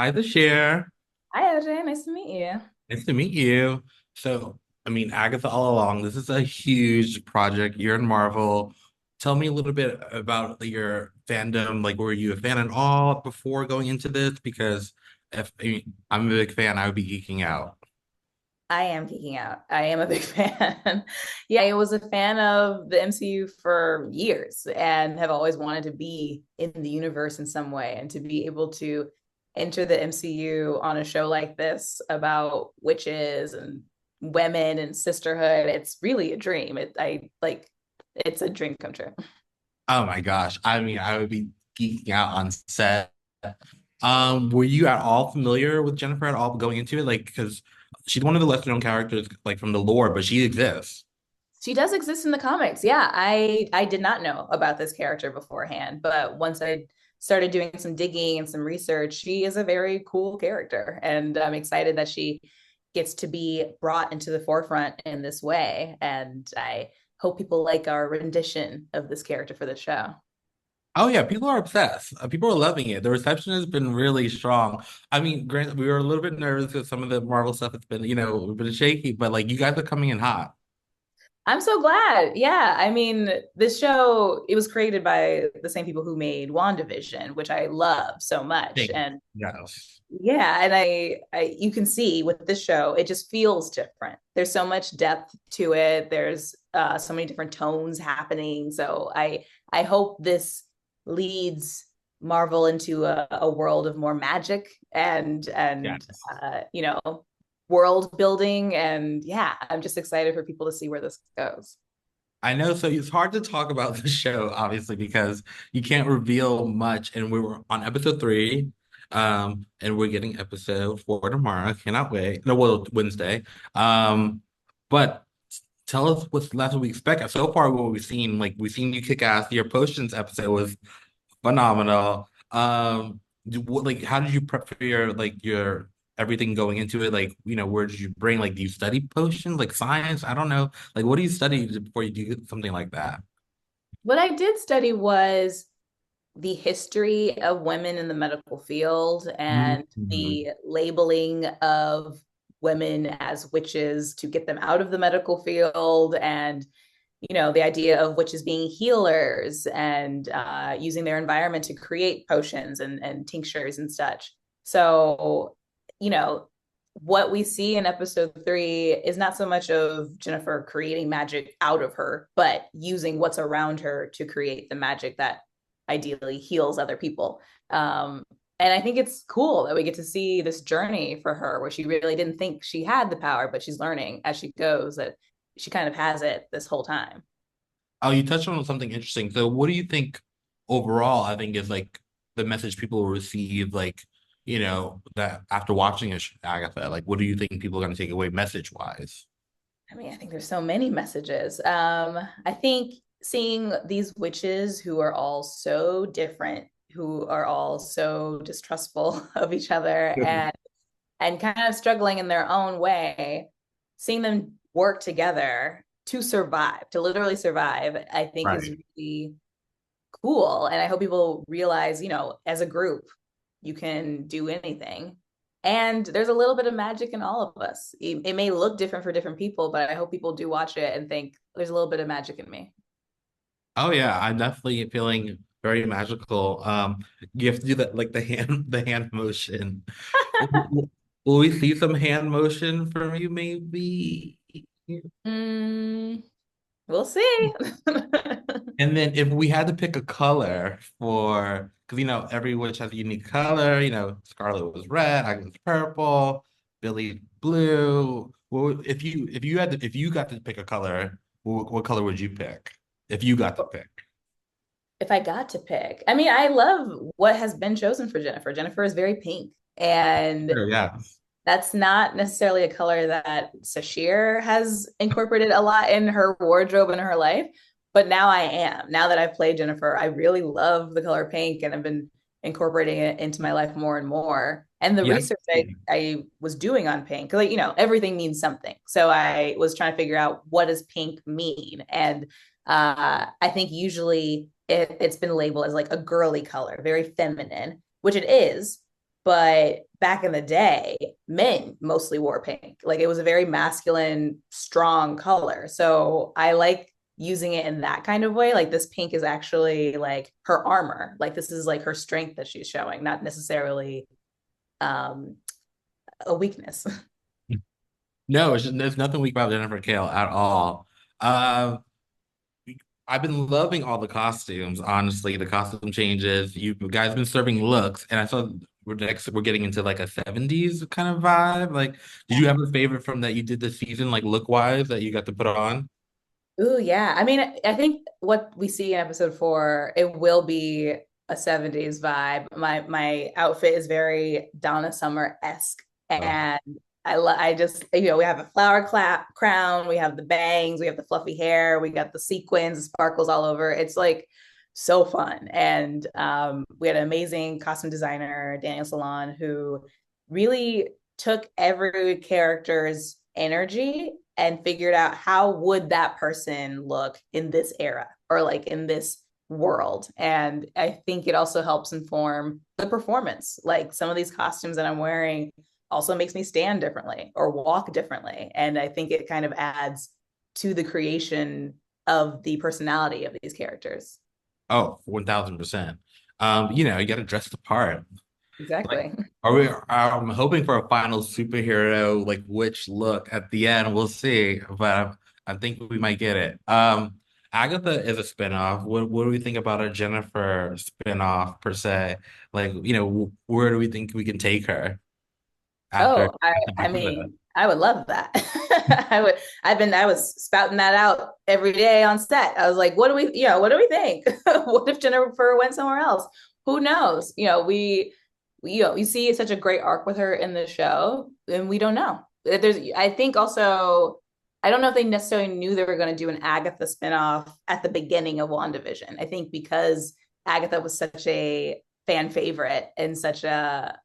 Hi, the share. Hi, OJ. Nice to meet you. Nice to meet you. So, Agatha all along, this is a huge project. You're in Marvel. Tell me a little bit about your fandom. Like, were you a fan at all before going into this? Because I'm a big fan, I would be geeking out. I am geeking out. I am a big fan. Yeah, I was a fan of the MCU for years and have always wanted to be in the universe in some way and to be able to enter the MCU on a show like this about witches and women and sisterhood. It's really a dream. It's a dream come true. Oh my gosh. I would be geeking out on set. Were you at all familiar with Jennifer at all going into it? Like, because she's one of the lesser known characters, like from the lore, but she exists. She does exist in the comics. Yeah, I did not know about this character beforehand, but once I started doing some digging and some research, she is a very cool character, and I'm excited that she gets to be brought into the forefront in this way. And I hope people like our rendition of this character for the show. Oh yeah, people are obsessed. People are loving it. The reception has been really strong. Granted, we were a little bit nervous with some of the Marvel stuff. It's been, a bit shaky, but like you guys are coming in hot. I'm so glad. Yeah. I mean, this show, it was created by the same people who made WandaVision, which I love so much. Thank you. And Yes. yeah, and I you can see with this show, it just feels different. There's so much depth to it. There's so many different tones happening. So I hope this leads Marvel into a world of more magic and Yes. world building. And yeah, I'm just excited for people to see where this goes. I know, so it's hard to talk about the show, obviously, because you can't reveal much. And we were on episode three, and we're getting episode four tomorrow. I cannot wait. No, well, Wednesday. But tell us what's left we expect. So far, what we've seen, like we've seen you kick ass. Your potions episode was phenomenal. Like, how did you prep for your everything going into it? Like, where did you bring? Like, do you study potions, like science? I don't know. Like, what do you study before you do something like that? What I did study was the history of women in the medical field and Mhm. the labeling of women as witches to get them out of the medical field and the idea of witches being healers and using their environment to create potions and tinctures and such. So you know what we see in episode 3 is not so much of Jennifer creating magic out of her, but using what's around her to create the magic that ideally heals other people. And I think it's cool that we get to see this journey for her where she really didn't think she had the power, but she's learning as she goes that she kind of has it this whole time. Oh, you touched on something interesting. So, what do you think overall? I think is like the message people will receive, like, that after watching Agatha, like, what do you think people are going to take away message wise? I mean, I think there's so many messages. I think seeing these witches who are all so different, who are all so distrustful of each other and kind of struggling in their own way, seeing them work together to survive, to literally survive, I think is Right. really cool. And I hope people realize, as a group, you can do anything. And there's a little bit of magic in all of us. It may look different for different people, but I hope people do watch it and think there's a little bit of magic in me. Oh yeah, I'm definitely feeling very magical. You have to do that like the hand motion. Will we see some hand motion from you maybe? Mm, we'll see. And then if we had to pick a color for, because every witch has a unique color. Scarlet was red, I was purple, Billy blue. Well, if you got to pick a color, what color would you pick? If you got to pick. If I got to pick, I mean, I love what has been chosen for Jennifer. Jennifer is very pink, and Sure, yeah. that's not necessarily a color that Sasheer has incorporated a lot in her wardrobe and her life. But now I am. Now that I've played Jennifer, I really love the color pink and I've been incorporating it into my life more and more. And the Yeah. research I was doing on pink, like, everything means something. So I was trying to figure out what does pink mean. And I think usually it's been labeled as like a girly color, very feminine, which it is, But back in the day, men mostly wore pink. Like it was a very masculine, strong color. So I like using it in that kind of way. Like this pink is actually like her armor. Like this is like her strength that she's showing, not necessarily um a weakness. No, there's nothing weak about Jennifer Kale at all. Uh, I've been loving all the costumes, honestly, the costume changes. You guys been serving looks, and I saw we're getting into like a 70s kind of vibe. Like, did you have a favorite from that you did this season, like look wise, that you got to put on? Ooh, yeah. I mean, I think what we see in episode four, it will be a 70s vibe. My outfit is very Donna Summer-esque. Oh, And I just, we have a crown, we have the bangs, we have the fluffy hair, we got the sequins, the sparkles all over. It's like so fun. And we had an amazing costume designer, Daniel Salon, who really took every character's energy and figured out how would that person look in this era or like in this world. And I think it also helps inform the performance. Like some of these costumes that I'm wearing also makes me stand differently or walk differently. And I think it kind of adds to the creation of the personality of these characters. oh, 1000%. You got to dress the part. Like, Exactly. I'm hoping for a final superhero like witch look at the end. We'll see, but I think we might get it. Agatha is a spinoff. What do we think about a Jennifer spinoff per se? Like, where do we think we can take her after Oh, I, after I Agatha? mean, I would love that. I was spouting that out every day on set. I was like, what do we think? What if Jennifer went somewhere else? Who knows? You see such a great arc with her in the show, and we don't know. I think also, I don't know if they necessarily knew they were going to do an Agatha spinoff at the beginning of WandaVision. I think because Agatha was such a fan favorite and such a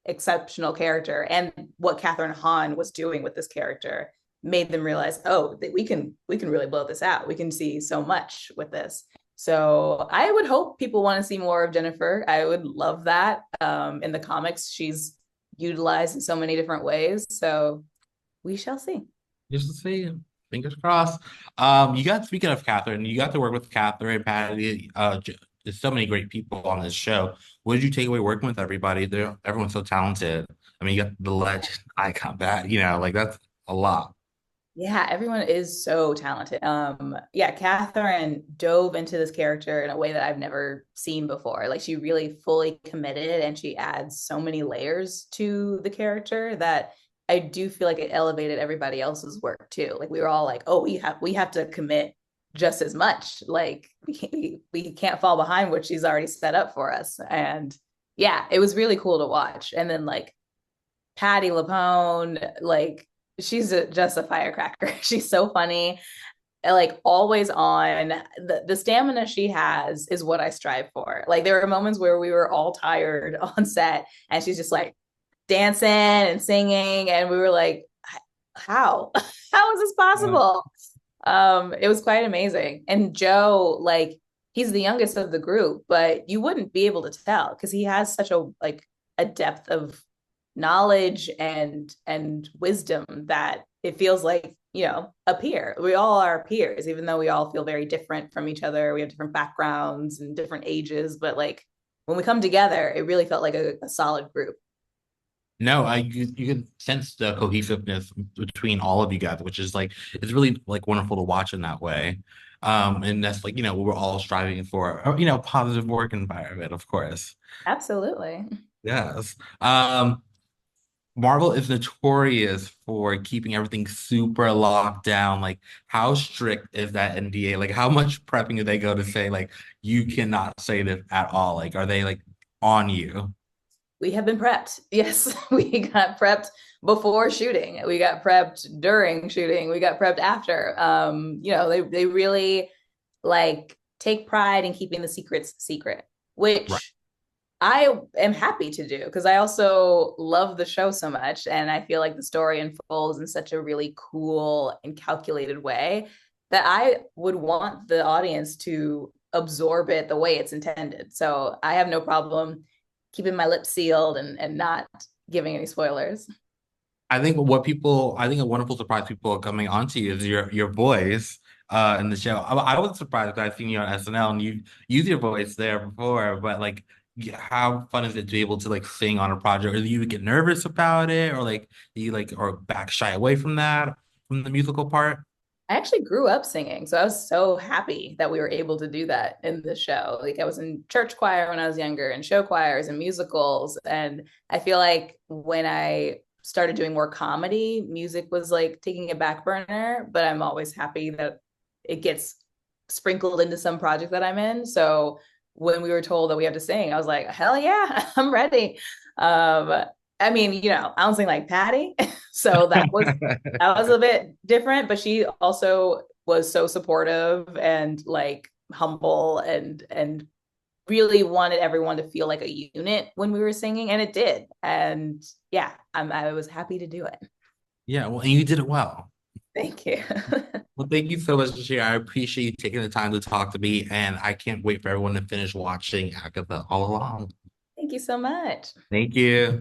exceptional character, and what Catherine Hahn was doing with this character made them realize, oh, that we can really blow this out. We can see so much with this. So I would hope people want to see more of Jennifer. I would love that. In the comics, she's utilized in so many different ways. So we shall see. Just to see. Fingers crossed. Speaking of Catherine, you got to work with Catherine, Patty, there's so many great people on this show. What did you take away working with everybody? Everyone's so talented. I mean, you got the legend icon that, like that's a lot. Yeah, everyone is so talented. Yeah, Catherine dove into this character in a way that I've never seen before. Like she really fully committed and she adds so many layers to the character that I do feel like it elevated everybody else's work too. Like we were all like, oh, we have to commit just as much. Like we can't fall behind what she's already set up for us. And yeah, it was really cool to watch. And then like Patty Lapone, like just a firecracker. She's so funny, like always on. The stamina she has is what I strive for. Like there were moments where we were all tired on set, and she's just like dancing and singing, and we were like, how? How is this Yeah. possible? It was quite amazing. And Joe, like, he's the youngest of the group, but you wouldn't be able to tell because he has such a depth of knowledge and wisdom that it feels like a peer. We all are peers, even though we all feel very different from each other. We have different backgrounds and different ages, but like when we come together, it really felt like a solid group. No, you can sense the cohesiveness between all of you guys, which is like it's really like wonderful to watch in that way. And that's like, we're all striving for, positive work environment, of course. Absolutely. Yes. Marvel is notorious for keeping everything super locked down. Like, how strict is that NDA? Like, how much prepping do they go to say, like, you cannot say this at all? Like, are they like on you? We have been prepped. Yes, we got prepped before shooting. We got prepped during shooting. We got prepped after. They really like take pride in keeping the secrets secret, Right. which I am happy to do because I also love the show so much. And I feel like the story unfolds in such a really cool and calculated way that I would want the audience to absorb it the way it's intended. So I have no problem keeping my lips sealed and not giving any spoilers. I think a wonderful surprise people are coming onto you is your voice in the show. I was surprised because I've seen you on SNL and you use your voice there before, but like, how fun is it to be able to like sing on a project? Or do you get nervous about it, or like do you like or back shy away from that from the musical part? I actually grew up singing, so I was so happy that we were able to do that in the show. Like I was in church choir when I was younger, and show choirs and musicals, and I feel like when I started doing more comedy, music was like taking a back burner, but I'm always happy that it gets sprinkled into some project that I'm in. So when we were told that we have to sing, I was like, hell yeah, I'm ready. Um, I mean, I don't sing like Patty, so that was a bit different, but she also was so supportive and like humble and really wanted everyone to feel like a unit when we were singing, and it did. And yeah, I was happy to do it. Yeah, well, and you did it well. Thank you. Well, thank you so much, Sasheer. I appreciate you taking the time to talk to me, and I can't wait for everyone to finish watching Agatha all along. Thank you so much. Thank you.